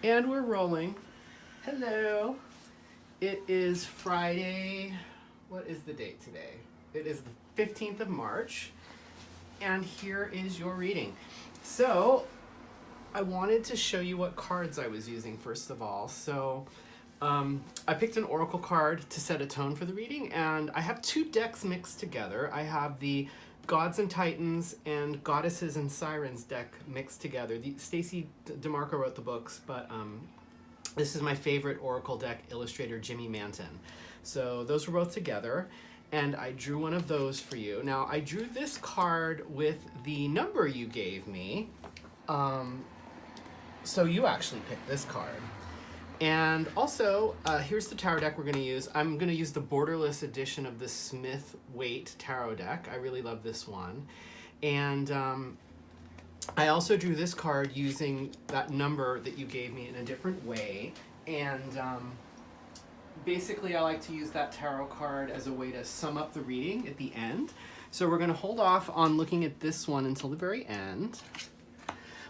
And we're rolling. Hello. It is Friday. What is the date today? It is the 15th of March. And here is your reading. So, I wanted to show you what cards I was using first of all. So, I picked an oracle card to set a tone for the reading, and I have two decks mixed together. I have the Gods and Titans and Goddesses and Sirens deck mixed together. Stacy DeMarco wrote the books, but this is my favorite oracle deck illustrator, Jimmy Manton. So those were both together, and I drew one of those for you. Now, I drew this card with the number you gave me, so you actually picked this card. And also, here's the tarot deck we're going to use. I'm going to use the borderless edition of the Smith Waite tarot deck. I really love this one. And I also drew this card using that number that you gave me in a different way. And basically, I like to use that tarot card as a way to sum up the reading at the end. So we're going to hold off on looking at this one until the very end.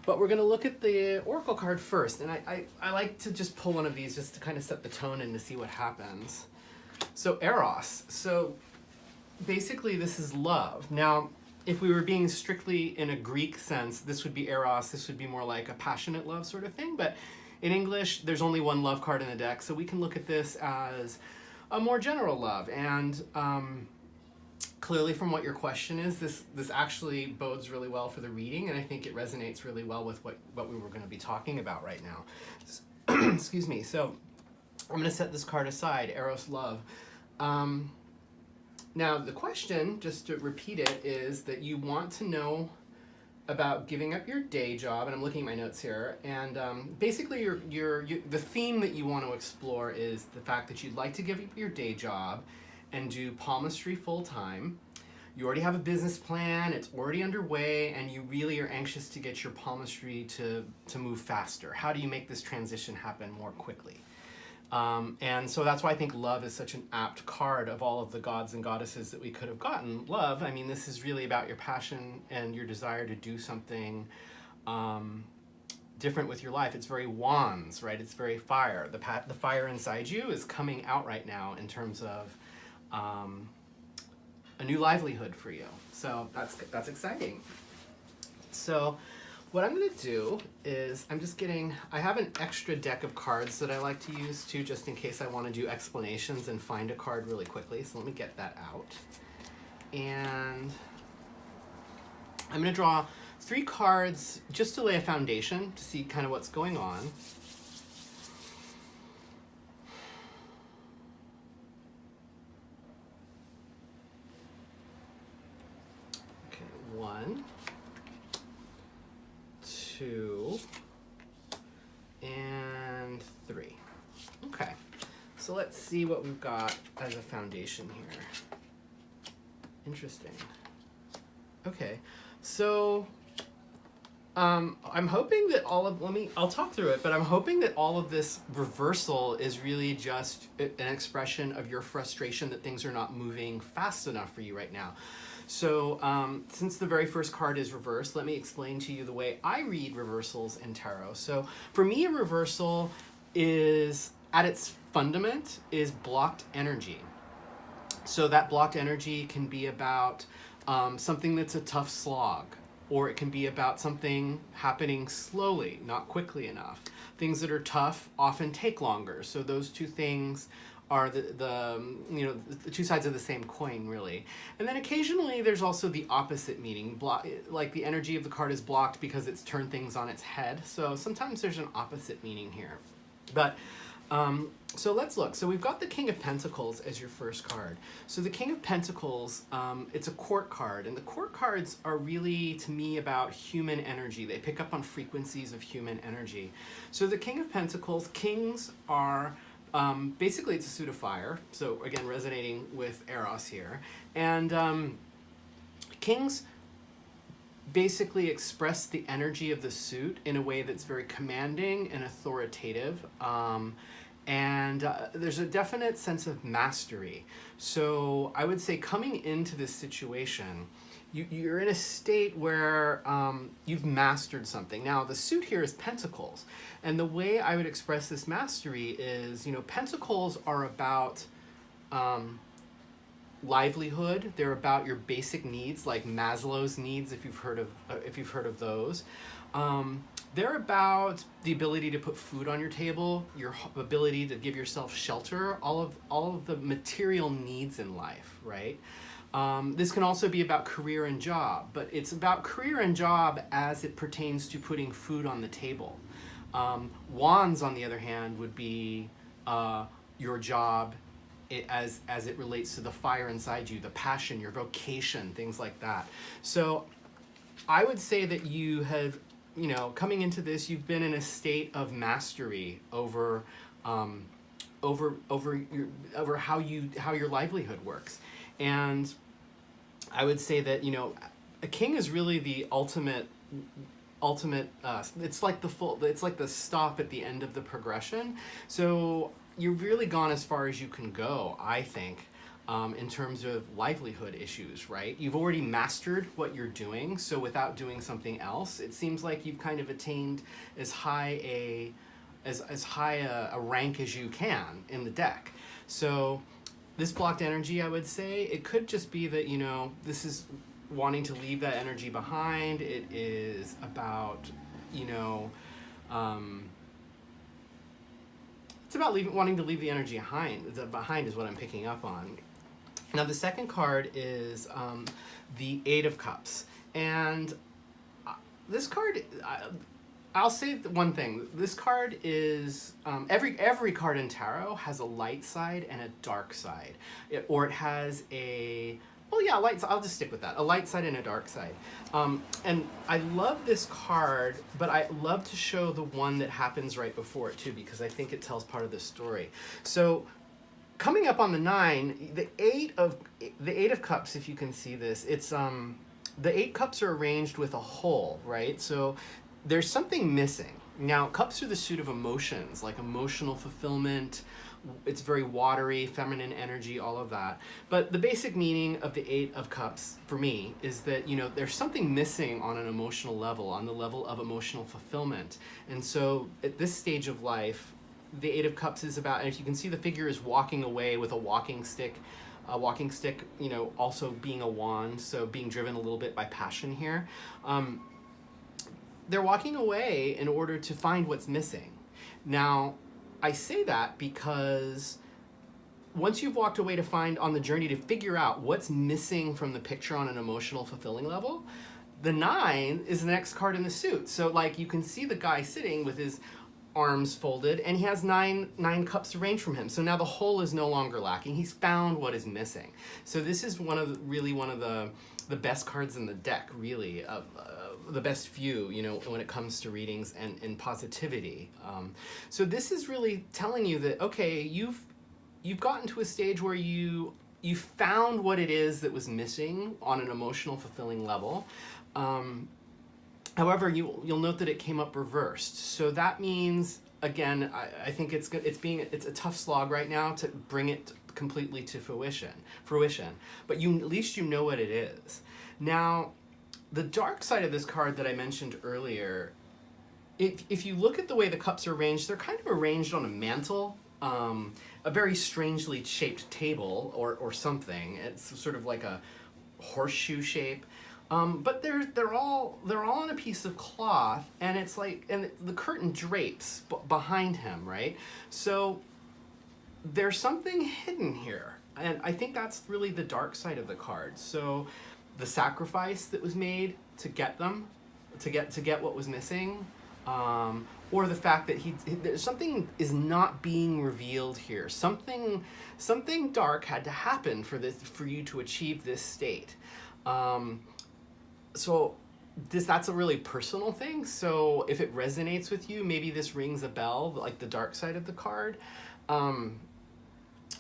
But we're going to look at the oracle card first, and I like to just pull one of these just to kind of set the tone and to see what happens. So Eros. So basically this is love. Now, if we were being strictly in a Greek sense, this would be Eros. This would be more like a passionate love sort of thing. But in English, there's only one love card in the deck, so we can look at this as a more general love. And clearly from what your question is, this actually bodes really well for the reading, and I think it resonates really well with what we were going to be talking about right now. Excuse me. So I'm going to set this card aside, Eros Love. Now the question, just to repeat it, is that you want to know about giving up your day job, and I'm looking at my notes here, and basically the theme that you want to explore is the fact that you'd like to give up your day job and do palmistry full-time. You already have a business plan, it's already underway, and you really are anxious to get your palmistry to move faster. How do you make this transition happen more quickly? And so that's why I think love is such an apt card of all of the gods and goddesses that we could have gotten. Love, I mean, this is really about your passion and your desire to do something different with your life. It's very wands, right? It's very fire. The fire inside you is coming out right now in terms of a new livelihood for you. So that's exciting. So what I'm going to do is I have an extra deck of cards that I like to use too, just in case I want to do explanations and find a card really quickly. So let me get that out. And I'm going to draw 3 cards just to lay a foundation to see kind of what's going on. Okay, 1, 2, and 3. Okay, so let's see what we've got as a foundation here. Interesting. Okay, so I'm hoping that I'll talk through it, but I'm hoping that all of this reversal is really just an expression of your frustration that things are not moving fast enough for you right now. So since the very first card is reversed, let me explain to you the way I read reversals in tarot. So for me, a reversal is, at its fundament, is blocked energy. So that blocked energy can be about something that's a tough slog, or it can be about something happening slowly, not quickly enough. Things that are tough often take longer. So those two things are the two sides of the same coin, really. And then occasionally there's also the opposite meaning. Like the energy of the card is blocked because it's turned things on its head. So sometimes there's an opposite meaning here. But so let's look. So we've got the King of Pentacles as your first card. So the King of Pentacles, it's a court card, and the court cards are really, to me, about human energy. They pick up on frequencies of human energy. So the King of Pentacles, kings are basically, it's a suit of fire. So again, resonating with Eros here. And kings basically express the energy of the suit in a way that's very commanding and authoritative. And there's a definite sense of mastery. So I would say coming into this situation, you're in a state where you've mastered something. Now, the suit here is pentacles. And the way I would express this mastery is, pentacles are about livelihood. They're about your basic needs, like Maslow's needs, if you've heard of those. They're about the ability to put food on your table, your ability to give yourself shelter, all of the material needs in life, right? This can also be about career and job, but it's about career and job as it pertains to putting food on the table. Wands, on the other hand, would be your job as it relates to the fire inside you, the passion, your vocation, things like that. So I would say that you have, coming into this, you've been in a state of mastery over how your livelihood works. And I would say that, a king is really the ultimate it's like the stop at the end of the progression. So you've really gone as far as you can go, I think, in terms of livelihood issues, right? You've already mastered what you're doing, so without doing something else, it seems like you've kind of attained as high a rank as you can in the deck. So this blocked energy, I would say, it could just be that, this is wanting to leave that energy behind. It is about, it's about wanting to leave the energy behind is what I'm picking up on. Now, the second card is the Eight of Cups. And this card, I'll say one thing. This card is, every card in tarot has a light side and a dark side. Or it has I'll just stick with that. A light side and a dark side. And I love this card, but I love to show the one that happens right before it too, because I think it tells part of the story. So coming up on the 9, the Eight of Cups, if you can see this, it's the 8 cups are arranged with a hole, right? So there's something missing. Now, cups are the suit of emotions, like emotional fulfillment. It's very watery, feminine energy, all of that. But the basic meaning of the Eight of Cups, for me, is that, there's something missing on an emotional level, on the level of emotional fulfillment. And so at this stage of life, the Eight of Cups is about, and if you can see, the figure is walking away with a walking stick, also being a wand, so being driven a little bit by passion here. They're walking away in order to find what's missing. Now, I say that because once you've walked away on the journey to figure out what's missing from the picture on an emotional fulfilling level, the 9 is the next card in the suit. So you can see the guy sitting with his arms folded, and he has nine cups arranged from him. So now the whole is no longer lacking. He's found what is missing. So this is one of the best cards in the deck, really, the best few, when it comes to readings and positivity. So this is really telling you that, okay, you've gotten to a stage where you found what it is that was missing on an emotional fulfilling level. However, you'll note that it came up reversed. So that means, again, I think it's a tough slog right now to bring it completely to fruition. But at least you know what it is. Now, the dark side of this card that I mentioned earlier, if you look at the way the cups are arranged, they're kind of arranged on a mantle, a very strangely shaped table or something. It's sort of like a horseshoe shape. But they're all on a piece of cloth, and the curtain drapes behind him, right? So there's something hidden here, and I think that's really the dark side of the card. So the sacrifice that was made to get what was missing, or the fact that something is not being revealed here. Something dark had to happen for you to achieve this state. So that's a really personal thing. So if it resonates with you, maybe this rings a bell, like the dark side of the card.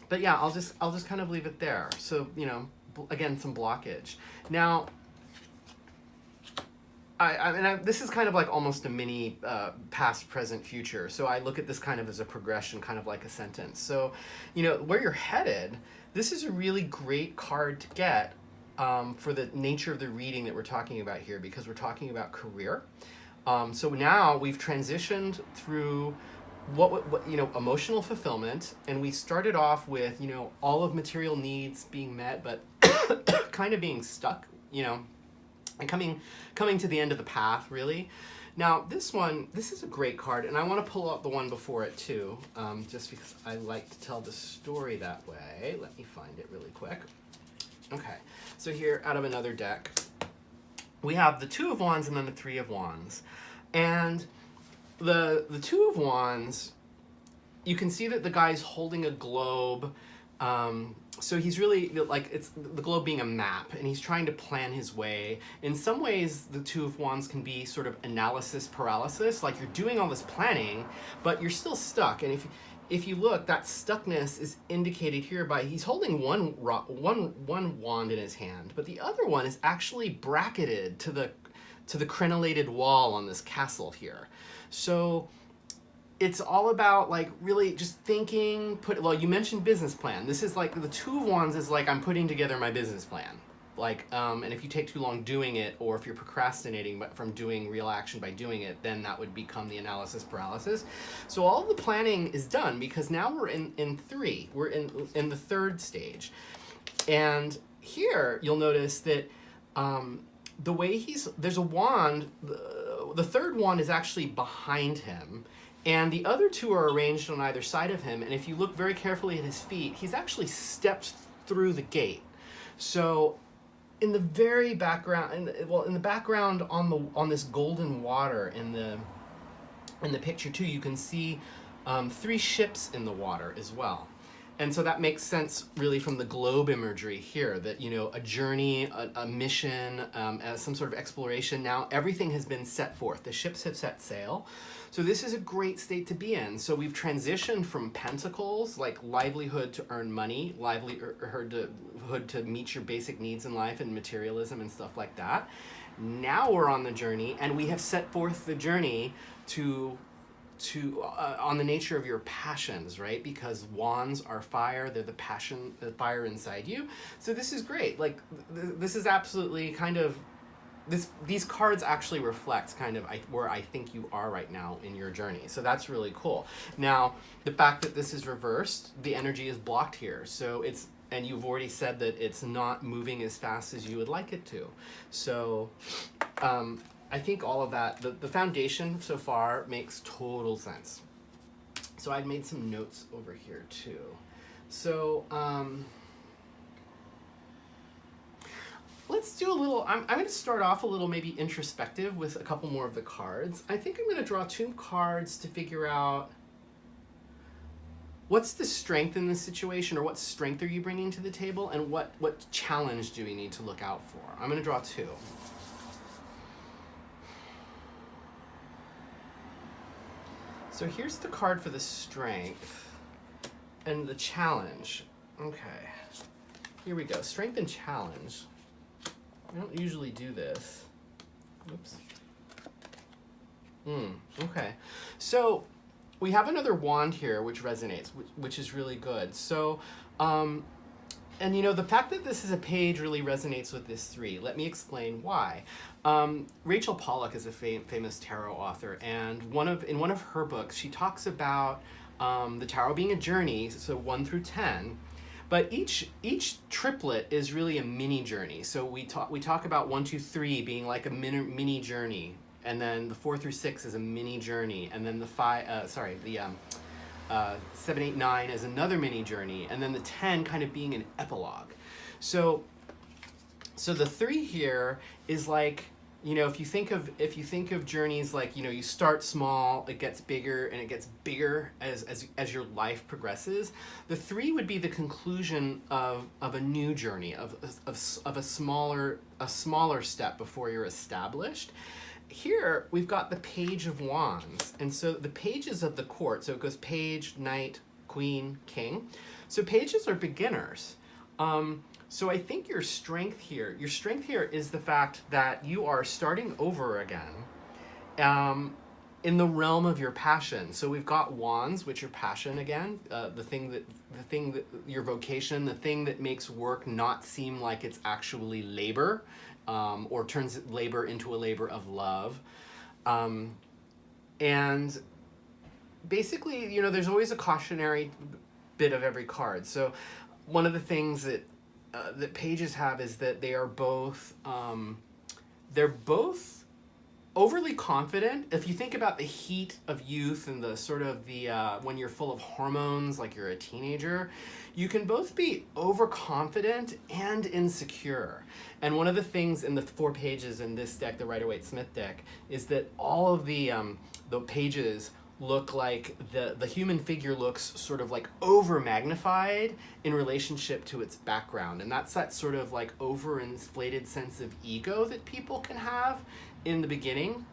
But yeah, I'll just kind of leave it there. So, again, some blockage. Now, this is kind of like almost a mini past, present, future. So I look at this kind of as a progression, kind of like a sentence. So, where you're headed, this is a really great card to get for the nature of the reading that we're talking about here, because we're talking about career. So now we've transitioned through what emotional fulfillment, and we started off with all of material needs being met, but kind of being stuck, and coming to the end of the path, really. Now this is a great card, and I want to pull up the one before it too, just because I like to tell the story that way. Let me find it really quick. Okay, so here, out of another deck, we have the Two of Wands and then the Three of Wands. And the Two of Wands, you can see that the guy's holding a globe. So he's really, like, it's the globe being a map, and he's trying to plan his way. In some ways, the Two of Wands can be sort of analysis paralysis, like you're doing all this planning, but you're still stuck. And if you look, that stuckness is indicated here by he's holding one wand in his hand, but the other one is actually bracketed to the crenellated wall on this castle here. So it's all about, like, really just thinking, you mentioned business plan. This is like, the Two of Wands is like, I'm putting together my business plan. Like, and if you take too long doing it, or if you're procrastinating from doing real action by doing it, then that would become the analysis paralysis. So all the planning is done, because now we're in three. We're in the third stage. And here you'll notice that the way there's a wand, the third wand is actually behind him, and the other two are arranged on either side of him. And if you look very carefully at his feet, he's actually stepped through the gate. So in the very background, in the background on this golden water in the picture too, you can see 3 ships in the water as well. And so that makes sense, really, from the globe imagery here, that, a journey, a mission, as some sort of exploration. Now everything has been set forth. The ships have set sail. So this is a great state to be in. So we've transitioned from pentacles, like livelihood to earn money, livelihood to meet your basic needs in life, and materialism and stuff like that. Now we're on the journey, and we have set forth the journey on the nature of your passions, right? Because wands are fire, they're the fire inside you. So this is great. Like, this is absolutely kind of, these cards actually reflect kind of where I think you are right now in your journey. So that's really cool. Now, the fact that this is reversed, the energy is blocked here. So and you've already said that it's not moving as fast as you would like it to. So, I think all of that, the foundation so far makes total sense. So I've made some notes over here too. So let's do a little, I'm going to start off a little maybe introspective with a couple more of the cards. I think I'm going to draw 2 cards to figure out what's the strength in this situation, or what strength are you bringing to the table, and what challenge do we need to look out for. I'm going to draw 2. So here's the card for the strength and the challenge. Okay, here we go. Strength and challenge. I don't usually do this. Oops. Okay. So we have another wand here, which resonates, which is really good. So, and the fact that this is a page really resonates with this 3. Let me explain why. Rachel Pollack is a famous tarot author, and in one of her books, she talks about the tarot being a journey, so 1 through 10. But each triplet is really a mini journey. So we talk about 1, 2, 3 being like a mini journey, and then the 4 through 6 is a mini journey, and then the 7, 8, 9 is another mini journey, and then the 10 kind of being an epilogue. So the 3 here is like, if you think of journeys like, you start small, it gets bigger, and it gets bigger as your life progresses. The 3 would be the conclusion of a new journey, of a smaller step before you're established. Here we've got the Page of Wands, and so the pages of the court, so it goes page, knight, queen, king. So pages are beginners. So I think your strength here is the fact that you are starting over again, in the realm of your passion. So we've got wands, which are passion again, the thing that your vocation, the thing that makes work not seem like it's actually labor, or turns labor into a labor of love. And basically, there's always a cautionary bit of every card. So one of the things that pages have is that they are both they're both overly confident. If you think about the heat of youth and the sort of the when you're full of hormones, like you're a teenager, you can both be overconfident and insecure. And one of the things in the 4 pages in this deck, the Rider-Waite-Smith deck, is that all of the pages look like the human figure looks sort of like over magnified in relationship to its background. And that's that sort of like overinflated sense of ego that people can have in the beginning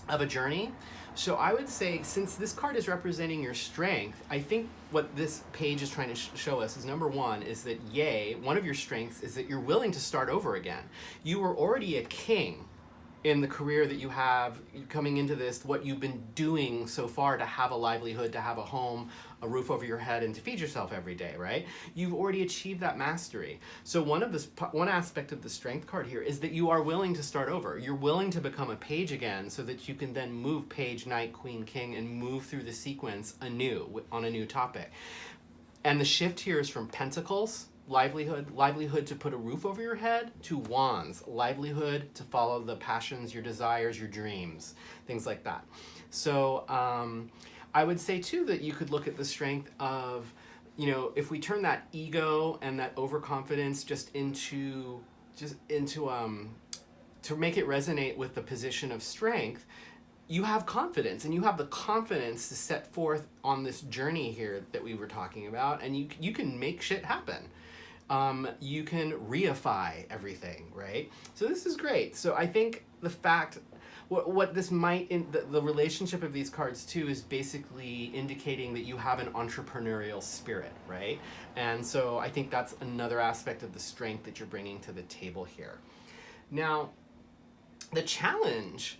of a journey. So I would say, since this card is representing your strength, I think what this page is trying to show us is, number one, is that one of your strengths is that you're willing to start over again. You were already a king in the career that you have coming into this, what you've been doing so far to have a livelihood, to have a home, a roof over your head, and to feed yourself every day, right? You've already achieved that mastery. So one aspect of the strength card here is that you are willing to start over. You're willing to become a page again so that you can then move page, knight, queen, king, and move through the sequence anew on a new topic. And the shift here is from pentacles, livelihood to put a roof over your head, to wands, livelihood to follow the passions, your desires, your dreams, things like that. So I would say too that you could look at the strength of, if we turn that ego and that overconfidence to make it resonate with the position of strength. You have confidence, and you have the confidence to set forth on this journey here that we were talking about, and you can make shit happen. You can reify everything, right? So this is great. So I think the fact, what this might, the relationship of these cards too, is basically indicating that you have an entrepreneurial spirit, right? And so I think that's another aspect of the strength that you're bringing to the table here. Now, the challenge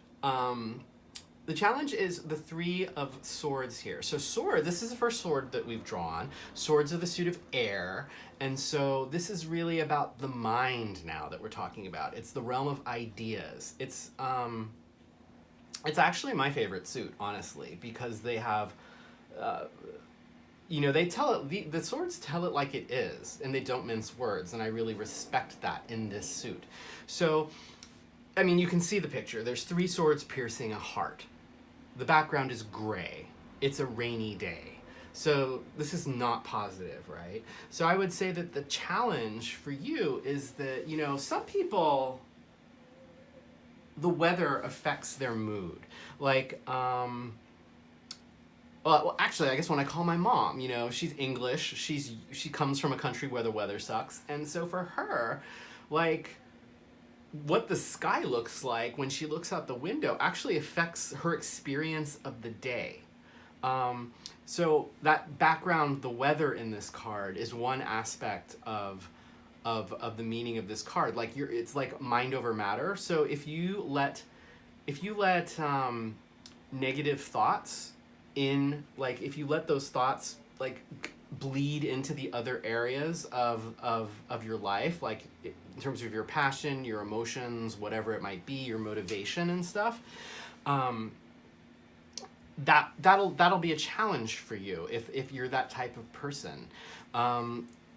is the 3 of swords here. So sword, this is the first sword that we've drawn. Swords are the suit of air. And so this is really about the mind now that we're talking about. It's the realm of ideas. It's actually my favorite suit, honestly, because they have, they tell it, the swords tell it like it is, and they don't mince words. And I really respect that in this suit. So, I mean, you can see the picture. There's 3 swords piercing a heart. The background is gray. It's a rainy day. So this is not positive, right? So I would say that the challenge for you is that, some people, the weather affects their mood. Like, well, actually, I guess when I call my mom, she's English. She comes from a country where the weather sucks. And so for her, like, what the sky looks like when she looks out the window actually affects her experience of the day. So that background, the weather in this card, is one aspect of the meaning of this card. Like it's like mind over matter. So if you let negative thoughts in, like if you let those thoughts like bleed into the other areas of your life, like in terms of your passion, your emotions, whatever it might be, your motivation and stuff, that'll be a challenge for you if you're that type of person.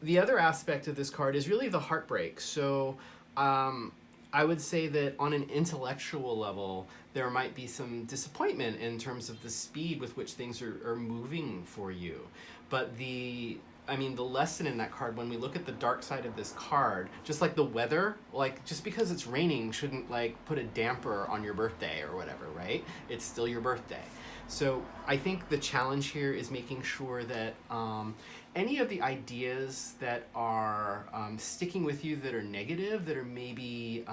The other aspect of this card is really the heartbreak. So I would say that on an intellectual level, there might be some disappointment in terms of the speed with which things are moving for you. But the lesson in that card, when we look at the dark side of this card, just like the weather, like just because it's raining shouldn't like put a damper on your birthday or whatever, right? It's still your birthday. So I think the challenge here is making sure that any of the ideas that are sticking with you that are negative, that are maybe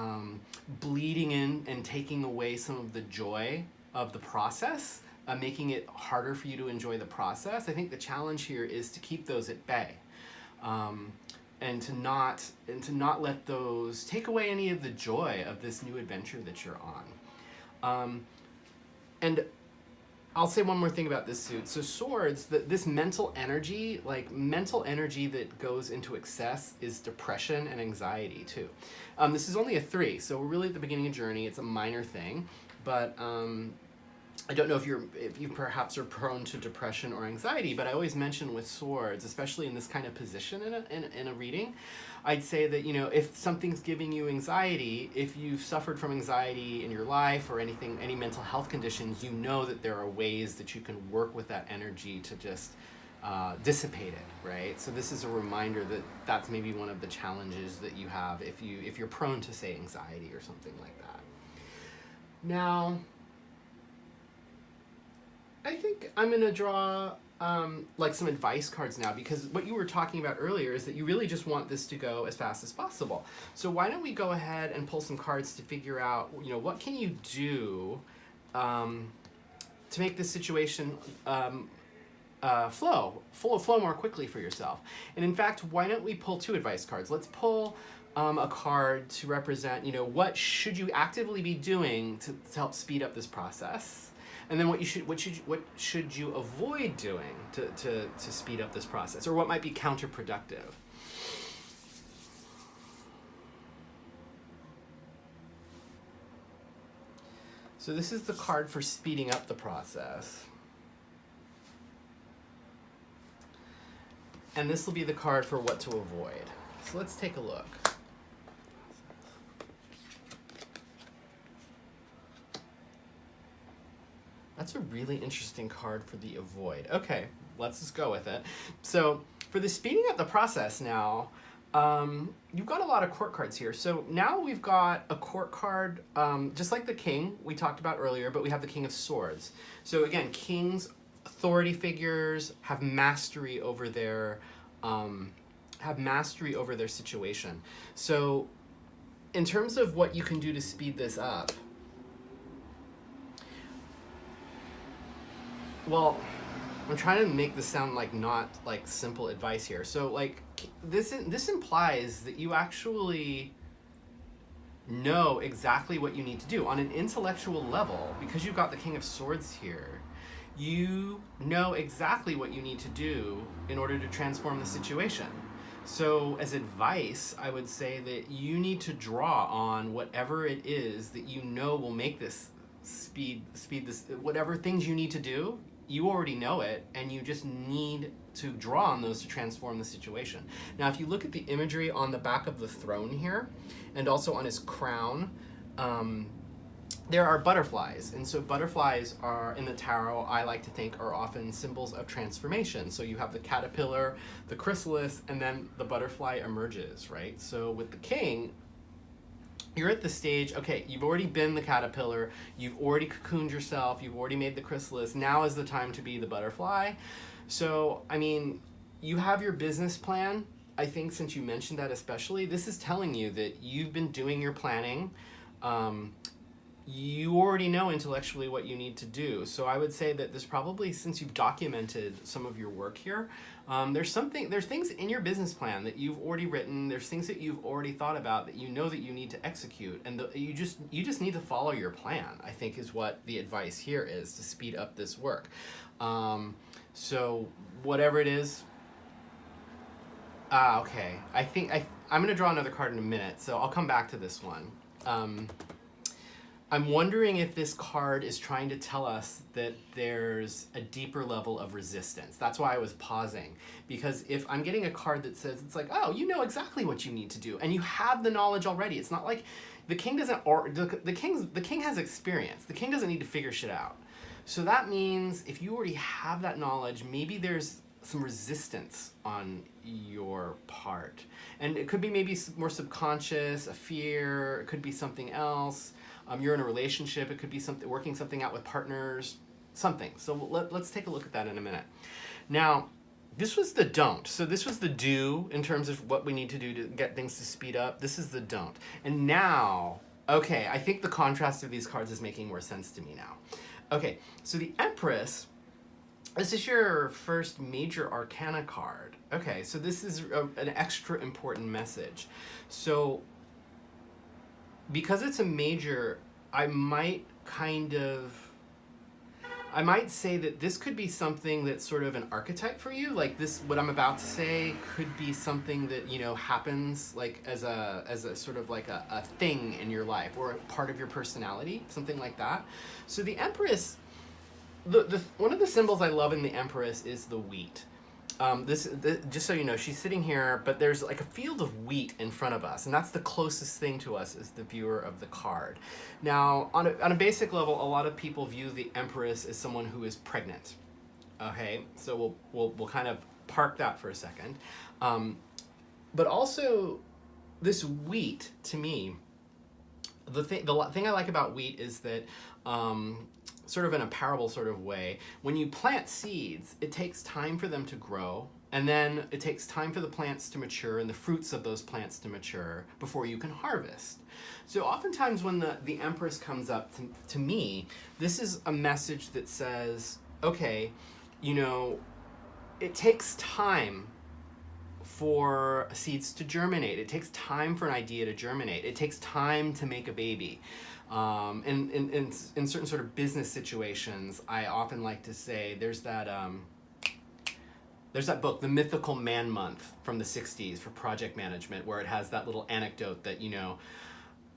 bleeding in and taking away some of the joy of the process, making it harder for you to enjoy the process, I think the challenge here is to keep those at bay, and to not let those take away any of the joy of this new adventure that you're on. And I'll say one more thing about this suit. So swords, this mental energy, like mental energy that goes into excess, is depression and anxiety too. This is only a 3, so we're really at the beginning of journey. It's a minor thing, but I don't know if you perhaps are prone to depression or anxiety, but I always mention with swords, especially in this kind of position in a reading, I'd say that, you know, if something's giving you anxiety, if you've suffered from anxiety in your life or anything, any mental health conditions, you know that there are ways that you can work with that energy to just dissipate it, right? So this is a reminder that that's maybe one of the challenges that you have if you're prone to, say, anxiety or something like that. Now, I think I'm going to draw like some advice cards now, because what you were talking about earlier is that you really just want this to go as fast as possible. So why don't we go ahead and pull some cards to figure out, you know, what can you do to make this situation flow more quickly for yourself. And in fact, why don't we pull 2 advice cards? Let's pull a card to represent, you know, what should you actively be doing to help speed up this process. And then what should you avoid doing to speed up this process, or what might be counterproductive? So this is the card for speeding up the process. And this will be the card for what to avoid. So let's take a look. That's a really interesting card for the avoid. Okay, let's just go with it. So for the speeding up the process now, you've got a lot of court cards here. So now we've got a court card, just like the king we talked about earlier, but we have the King of Swords. So again, kings, authority figures, have mastery over their situation. So in terms of what you can do to speed this up, well, I'm trying to make this sound like not like simple advice here. So like this implies that you actually know exactly what you need to do on an intellectual level, because you've got the King of Swords here. You know exactly what you need to do in order to transform the situation. So as advice, I would say that you need to draw on whatever it is that you know will make this speed this, whatever things you need to do. You already know it, and you just need to draw on those to transform the situation. Now, if you look at the imagery on the back of the throne here, and also on his crown, there are butterflies. And so butterflies are, in the tarot, I like to think, are often symbols of transformation. So you have the caterpillar, the chrysalis, and then the butterfly emerges, right? So with the king, you're at the stage, okay, you've already been the caterpillar, you've already cocooned yourself, you've already made the chrysalis, now is the time to be the butterfly. So, I mean, you have your business plan. I think since you mentioned that especially, this is telling you that you've been doing your planning. You already know intellectually what you need to do. So I would say that there's probably, since you've documented some of your work here, there's things in your business plan that you've already written, there's things that you've already thought about that you know that you need to execute, and you just need to follow your plan, I think, is what the advice here is, to speed up this work. So whatever it is, okay, I think I'm going to draw another card in a minute, so I'll come back to this one. I'm wondering if this card is trying to tell us that there's a deeper level of resistance. That's why I was pausing, because if I'm getting a card that says, it's like, oh, you know exactly what you need to do, and you have the knowledge already. It's not like the king doesn't, or the king has experience. The king doesn't need to figure shit out. So that means if you already have that knowledge, maybe there's some resistance on your part. And it could be maybe more subconscious, a fear, it could be something else. You're in a relationship, it could be working something out with partners, something. So let's take a look at that in a minute. Now, this was the don't. So this was the do in terms of what we need to do to get things to speed up. This is the don't. And now, okay, I think the contrast of these cards is making more sense to me now. Okay, so the Empress, this is your first major arcana card. Okay, so this is an extra important message. So because it's a major, I might kind of, I might say that this could be something that's sort of an archetype for you. Like this, what I'm about to say could be something that, you know, happens like as a sort of like a thing in your life or a part of your personality, something like that. So the Empress, the one of the symbols I love in the Empress is the wheat. Just so you know, she's sitting here, but there's like a field of wheat in front of us, and that's the closest thing to us as the viewer of the card. Now, on a basic level, a lot of people view the Empress as someone who is pregnant. Okay, so we'll kind of park that for a second. But also, this wheat, to me, the thing I like about wheat is that sort of in a parable sort of way, when you plant seeds, it takes time for them to grow, and then it takes time for the plants to mature and the fruits of those plants to mature before you can harvest. So oftentimes when the Empress comes up to me, this is a message that says, okay, you know, it takes time for seeds to germinate. It takes time for an idea to germinate. It takes time to make a baby. In certain sort of business situations, I often like to say there's that book, The Mythical Man Month from the 60s for project management, where it has that little anecdote that, you know,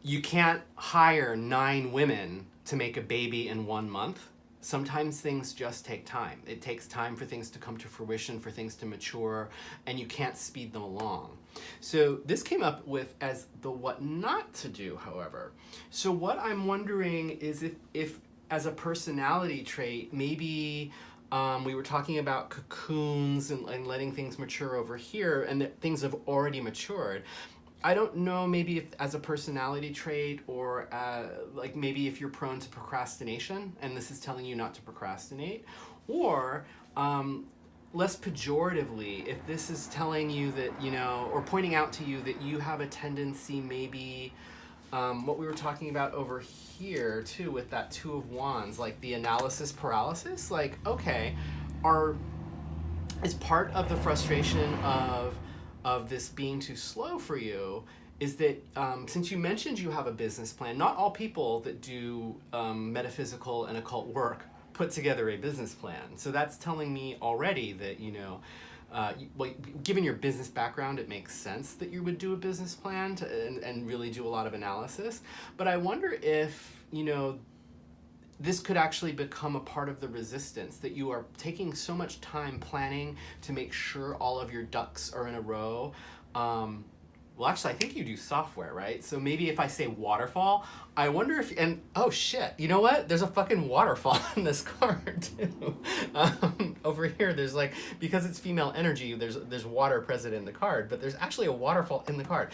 you can't hire 9 women to make a baby in 1 month. Sometimes things just take time. It takes time for things to come to fruition, for things to mature, and you can't speed them along. So this came up with as the what not to do, however. So what I'm wondering is if as a personality trait, maybe we were talking about cocoons and letting things mature over here, and that things have already matured. I don't know, maybe if as a personality trait or like maybe if you're prone to procrastination and this is telling you not to procrastinate, or less pejoratively, if this is telling you that, you know, or pointing out to you that you have a tendency maybe, what we were talking about over here too with that 2 of Wands, like the analysis paralysis, like, okay, is part of the frustration of this being too slow for you is that since you mentioned you have a business plan, not all people that do metaphysical and occult work put together a business plan. So that's telling me already that, you know, well, given your business background, it makes sense that you would do a business plan and really do a lot of analysis. But I wonder if, you know, this could actually become a part of the resistance, that you are taking so much time planning to make sure all of your ducks are in a row. Well, actually, I think you do software, right? So maybe if I say waterfall, I wonder if, and oh shit, you know what? There's a fucking waterfall in this card too. Over here, there's like, because it's female energy, there's water present in the card, but there's actually a waterfall in the card.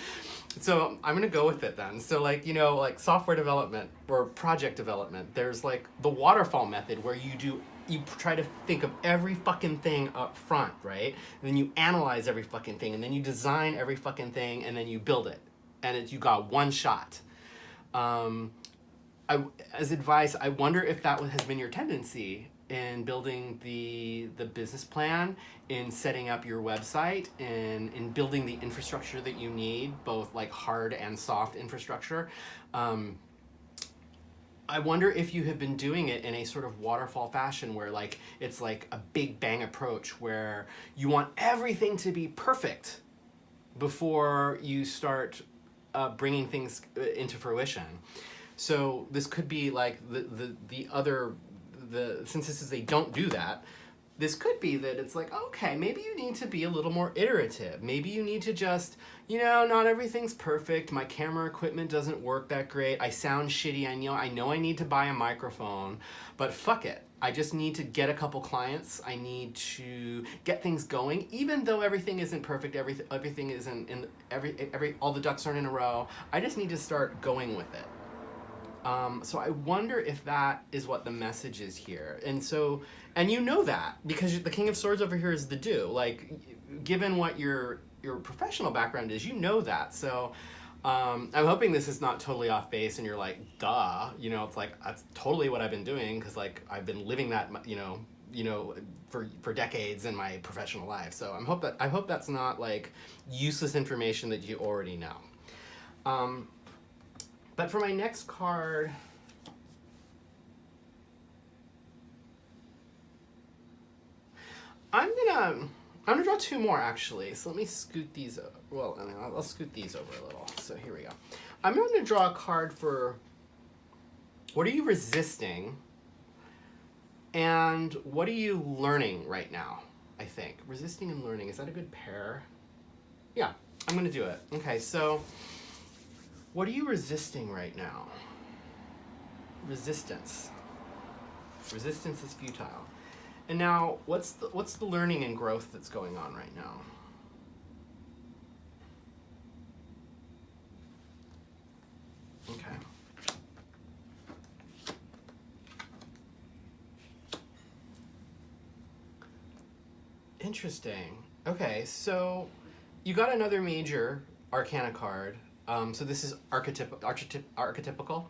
So I'm gonna go with it then. So like, you know, like software development or project development, there's like the waterfall method where you try to think of every fucking thing up front, right? And then you analyze every fucking thing, and then you design every fucking thing, and then you build it. And you got one shot. As advice, I wonder if that has been your tendency in building the business plan, in setting up your website, in building the infrastructure that you need, both like hard and soft infrastructure. I wonder if you have been doing it in a sort of waterfall fashion where like it's like a big bang approach where you want everything to be perfect before you start bringing things into fruition. So this could be like since this is a don't do that, this could be that it's like, okay, maybe you need to be a little more iterative. Maybe you need to just, you know, not everything's perfect. My camera equipment doesn't work that great. I sound shitty. I know I need to buy a microphone, but fuck it. I just need to get a couple clients. I need to get things going, even though everything isn't perfect. Everything isn't all the ducks aren't in a row. I just need to start going with it. So I wonder if that is what the message is here. And you know that because the King of Swords over here is the do. Like, given what your professional background is, you know that. So I'm hoping this is not totally off base and you're like, duh. You know, it's like, that's totally what I've been doing because like I've been living that, you know, for decades in my professional life. So I hope that's not like useless information that you already know. But for my next card, I'm gonna draw two more actually. So let me scoot these. Well, I mean, I'll scoot these over a little. So here we go. I'm going to draw a card for what are you resisting, and what are you learning right now. I think resisting and learning, is that a good pair? Yeah, I'm going to do it. Okay, so what are you resisting right now? Resistance. Resistance is futile. And now, what's the learning and growth that's going on right now? Okay. Interesting. Okay, so you got another major arcana card. So this is archetypical.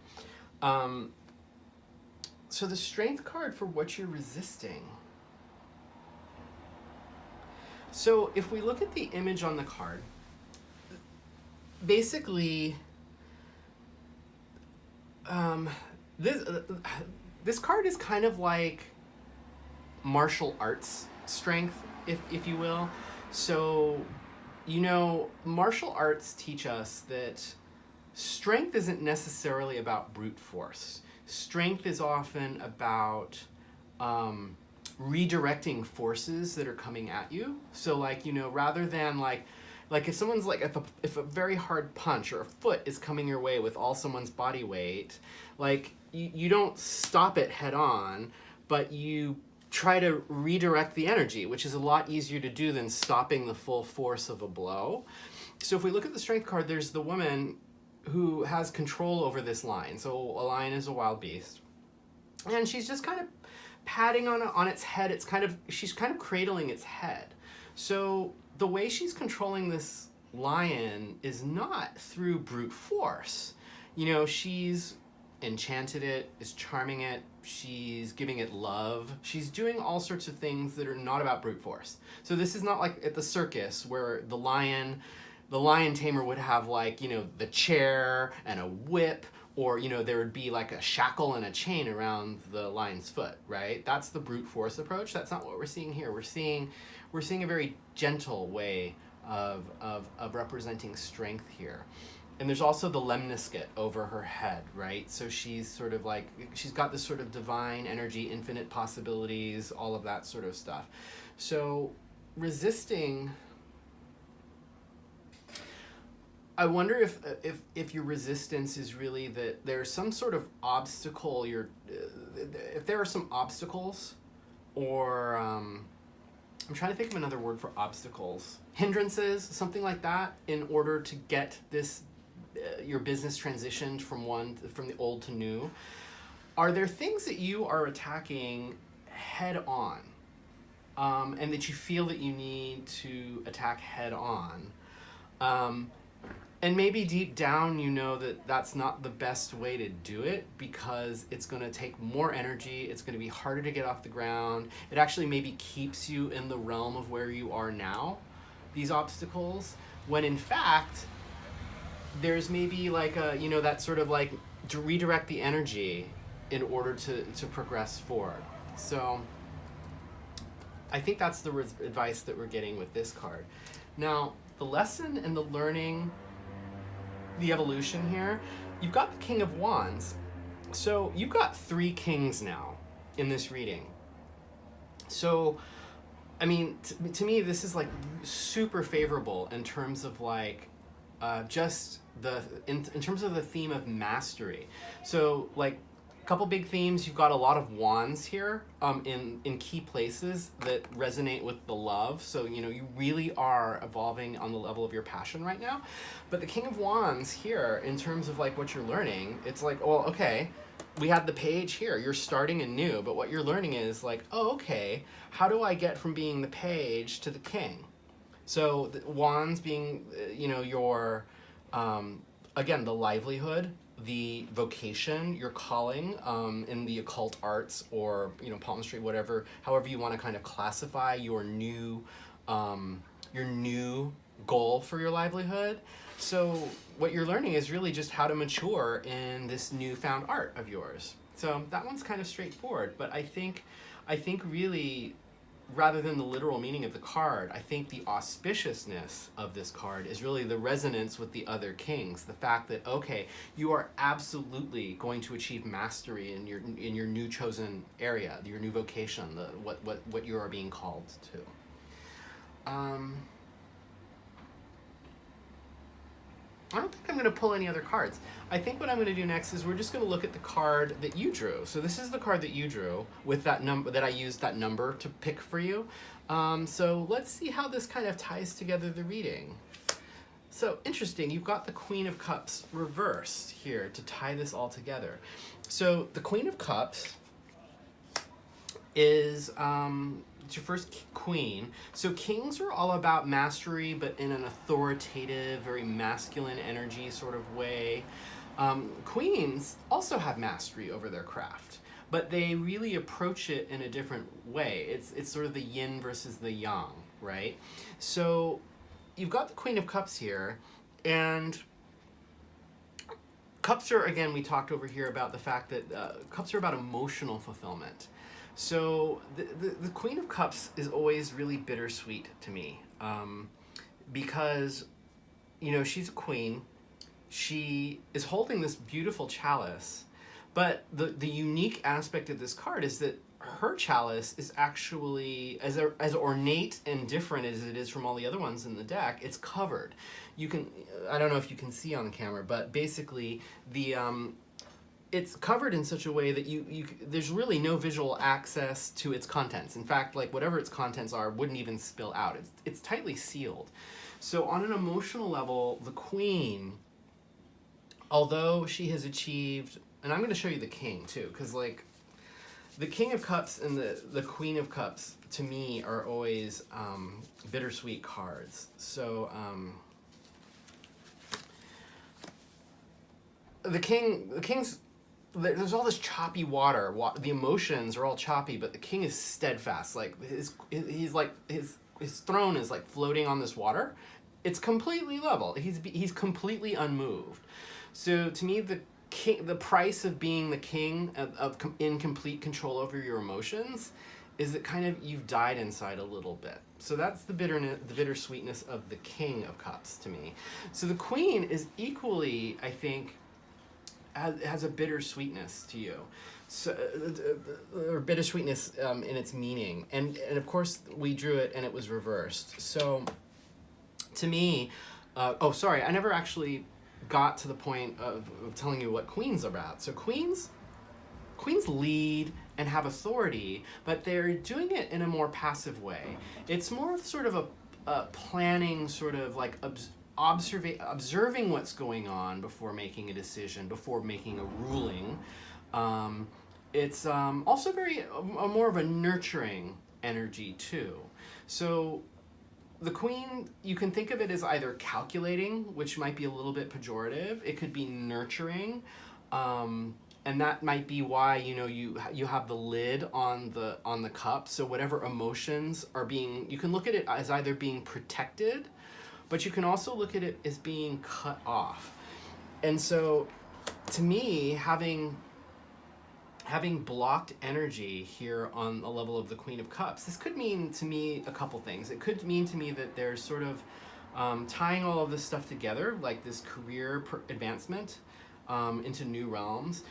So the strength card for what you're resisting. So if we look at the image on the card, basically, this card is kind of like martial arts strength, if you will. So, you know, martial arts teach us that strength isn't necessarily about brute force. Strength is often about redirecting forces that are coming at you. So, like, you know, rather than like if someone's like, if a very hard punch or a foot is coming your way with all someone's body weight, like you don't stop it head on, but you try to redirect the energy, which is a lot easier to do than stopping the full force of a blow. So if we look at the strength card, there's the woman who has control over this lion. So a lion is a wild beast, and she's just kind of patting on its head. She's kind of cradling its head. So the way she's controlling this lion is not through brute force. You know, she's enchanted it, is charming it, she's giving it love. She's doing all sorts of things that are not about brute force. So this is not like at the circus where the lion tamer would have, like, you know, the chair and a whip, or, you know, there would be like a shackle and a chain around the lion's foot, right? That's the brute force approach. That's not what we're seeing here. We're seeing a very gentle way of representing strength here. And there's also the lemniscate over her head, right? So she's sort of like, she's got this sort of divine energy, infinite possibilities, all of that sort of stuff. So resisting, I wonder if your resistance is really that there's some sort of obstacle, if there are some obstacles, or I'm trying to think of another word for obstacles, hindrances, something like that, in order to get this your business transitioned from the old to new. Are there things that you are attacking head on, and that you feel that you need to attack head on? And maybe deep down you know that that's not the best way to do it, because it's going to take more energy, it's going to be harder to get off the ground. It actually maybe keeps you in the realm of where you are now, these obstacles, when in fact there's maybe like a, you know, that sort of like to redirect the energy in order to progress forward. So I think that's the advice that we're getting with this card. Now, the lesson and the learning, the evolution here, you've got the King of Wands. So you've got 3 kings now in this reading. So, I mean, to me, this is like super favorable in terms of like, just in terms of the theme of mastery. So like a couple big themes, you've got a lot of wands here in key places that resonate with the love. So, you know, you really are evolving on the level of your passion right now. But the King of Wands here, in terms of like what you're learning, it's like, oh, okay, we had the page here, you're starting anew, but what you're learning is like, oh, okay, how do I get from being the page to the king? So the wands being, you know, your, again, the livelihood, the vocation, your calling in the occult arts, or, you know, palmistry, whatever, however you want to kind of classify your new goal for your livelihood. So what you're learning is really just how to mature in this newfound art of yours. So that one's kind of straightforward, but I think really rather than the literal meaning of the card, I think the auspiciousness of this card is really the resonance with the other kings. The fact that, okay, you are absolutely going to achieve mastery in your new chosen area, your new vocation, what you are being called to. I don't think I'm going to pull any other cards. I think what I'm going to do next is we're just going to look at the card that you drew. So this is the card that you drew with that number, that I used that number to pick for you. So let's see how this kind of ties together the reading. So interesting, you've got the Queen of Cups reversed here to tie this all together. So the Queen of Cups is it's your first queen. So kings are all about mastery, but in an authoritative, very masculine energy sort of way. Queens also have mastery over their craft, but they really approach it in a different way. It's sort of the yin versus the yang, right? So you've got the Queen of Cups here, and cups are, again, we talked over here about the fact that cups are about emotional fulfillment. So the Queen of Cups is always really bittersweet to me, because, you know, she's a queen. She is holding this beautiful chalice, but the unique aspect of this card is that her chalice is actually, as ornate and different as it is from all the other ones in the deck, it's covered. You can, I don't know if you can see on the camera, but basically it's covered in such a way that there's really no visual access to its contents. In fact, like whatever its contents are wouldn't even spill out. It's tightly sealed. So on an emotional level, the queen, although she has achieved, and I'm going to show you the king too, because like the King of Cups and the Queen of Cups to me are always bittersweet cards. So the king's, there's all this choppy water. The emotions are all choppy, but the king is steadfast. Like his throne is like floating on this water. It's completely level. He's completely unmoved. So to me, the price of being the king in complete control over your emotions is that kind of you've died inside a little bit. So that's the bittersweetness of the King of Cups to me. So the Queen is equally, I think, has a bittersweetness to you, so or bittersweetness in its meaning, and of course we drew it and it was reversed. So to me, oh sorry, I never actually got to the point of telling you what queens are about. So queens lead and have authority, but they're doing it in a more passive way. It's more of sort of a planning, sort of like observing what's going on before making a decision, before making a ruling. It's also more of a nurturing energy too. So the queen, you can think of it as either calculating, which might be a little bit pejorative. It could be nurturing, and that might be why, you know, you have the lid on the cup. So whatever emotions are being, you can look at it as either being protected, but you can also look at it as being cut off. And so to me, having blocked energy here on the level of the Queen of Cups, this could mean to me a couple things. It could mean to me that there's sort of tying all of this stuff together, like this career advancement into new realms.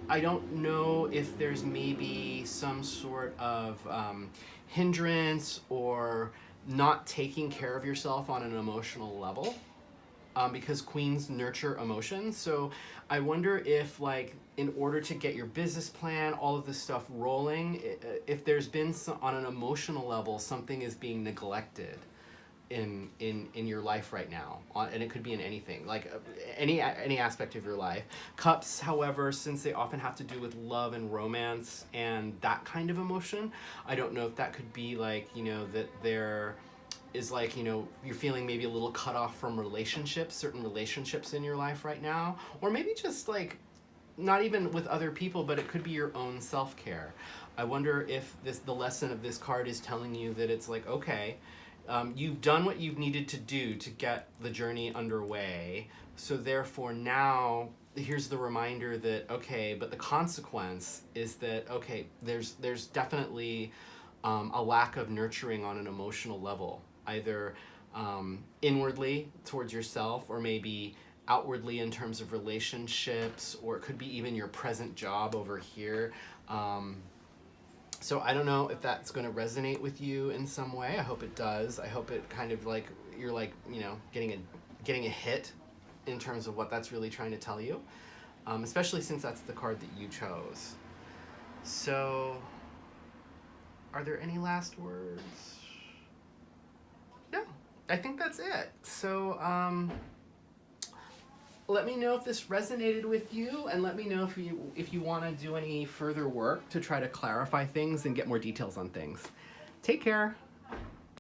I don't know if there's maybe some sort of hindrance or not taking care of yourself on an emotional level, because queens nurture emotions. So I wonder if, like, in order to get your business plan, all of this stuff rolling, if there's been on an emotional level, something is being neglected in your life right now, and it could be in anything, like any aspect of your life. Cups, however, since they often have to do with love and romance and that kind of emotion, I don't know if that could be like, you know, that there is, like, you know, you're feeling maybe a little cut off from certain relationships in your life right now, or maybe just like not even with other people, but it could be your own self-care. I wonder if the lesson of this card is telling you that it's like, okay, you've done what you've needed to do to get the journey underway. So therefore now here's the reminder that, okay, but the consequence is that, okay, there's definitely a lack of nurturing on an emotional level, either inwardly towards yourself or maybe outwardly in terms of relationships, or it could be even your present job over here. So I don't know if that's going to resonate with you in some way. I hope it does. I hope it kind of like you're like, you know, getting a hit in terms of what that's really trying to tell you, especially since that's the card that you chose. So are there any last words? No, I think that's it. So let me know if this resonated with you, and let me know if you want to do any further work to try to clarify things and get more details on things. Take care.